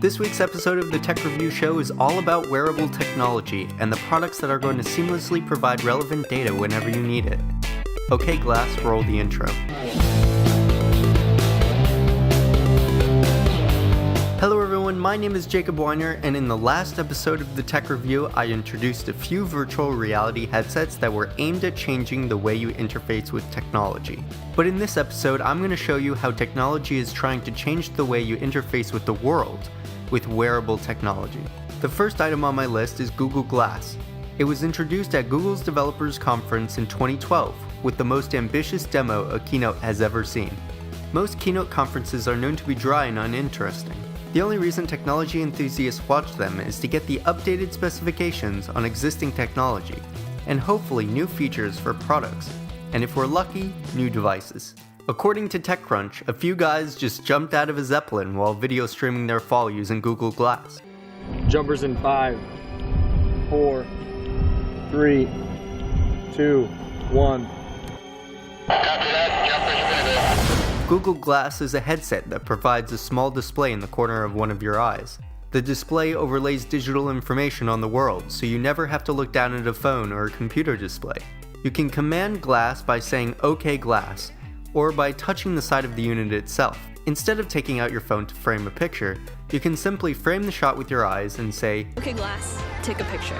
This week's episode of the Tech Review Show is all about wearable technology and the products that are going to seamlessly provide relevant data whenever you need it. Okay, Glass, roll the intro. Hello everyone, my name is Jacob Weiner, and in the last episode of the Tech Review, I introduced a few virtual reality headsets that were aimed at changing the way you interface with technology. But in this episode, I'm going to show you how technology is trying to change the way you interface with the world with wearable technology. The first item on my list is Google Glass. It was introduced at Google's Developers Conference in 2012 with the most ambitious demo a keynote has ever seen. Most keynote conferences are known to be dry and uninteresting. The only reason technology enthusiasts watch them is to get the updated specifications on existing technology, and hopefully new features for products, and if we're lucky, new devices. According to TechCrunch, a few guys just jumped out of a Zeppelin while video streaming their fall using Google Glass. Jumpers in 5, 4, 3, 2, 1. Copy that, jumpers finish. Google Glass is a headset that provides a small display in the corner of one of your eyes. The display overlays digital information on the world, so you never have to look down at a phone or a computer display. You can command Glass by saying OK Glass, or by touching the side of the unit itself. Instead of taking out your phone to frame a picture, you can simply frame the shot with your eyes and say, "Okay, Glass, take a picture."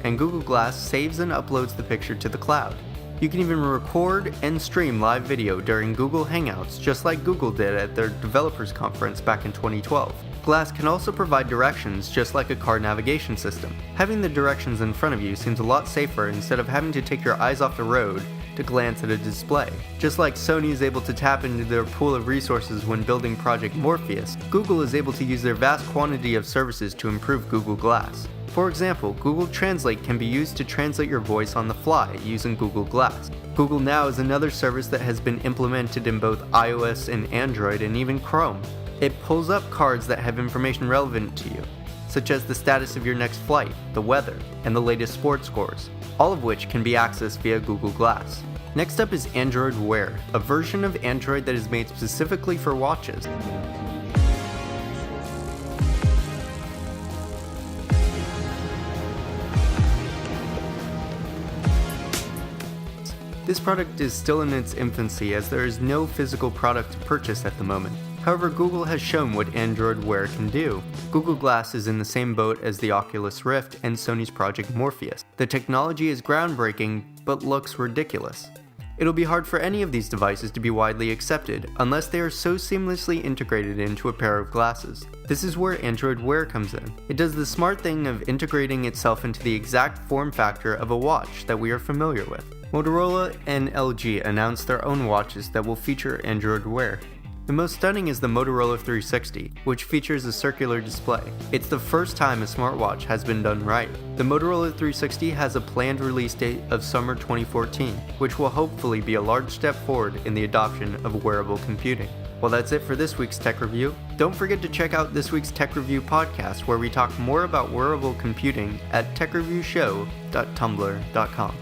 And Google Glass saves and uploads the picture to the cloud. You can even record and stream live video during Google Hangouts, just like Google did at their developers conference back in 2012. Glass can also provide directions just like a car navigation system. Having the directions in front of you seems a lot safer instead of having to take your eyes off the road to glance at a display. Just like Sony is able to tap into their pool of resources when building Project Morpheus, Google is able to use their vast quantity of services to improve Google Glass. For example, Google Translate can be used to translate your voice on the fly using Google Glass. Google Now is another service that has been implemented in both iOS and Android and even Chrome. It pulls up cards that have information relevant to you, such as the status of your next flight, the weather, and the latest sports scores, all of which can be accessed via Google Glass. Next up is Android Wear, a version of Android that is made specifically for watches. This product is still in its infancy as there is no physical product to purchase at the moment. However, Google has shown what Android Wear can do. Google Glass is in the same boat as the Oculus Rift and Sony's Project Morpheus. The technology is groundbreaking, but looks ridiculous. It'll be hard for any of these devices to be widely accepted unless they are so seamlessly integrated into a pair of glasses. This is where Android Wear comes in. It does the smart thing of integrating itself into the exact form factor of a watch that we are familiar with. Motorola and LG announced their own watches that will feature Android Wear. The most stunning is the Motorola 360, which features a circular display. It's the first time a smartwatch has been done right. The Motorola 360 has a planned release date of summer 2014, which will hopefully be a large step forward in the adoption of wearable computing. Well, that's it for this week's Tech Review. Don't forget to check out this week's Tech Review podcast, where we talk more about wearable computing at techreviewshow.tumblr.com.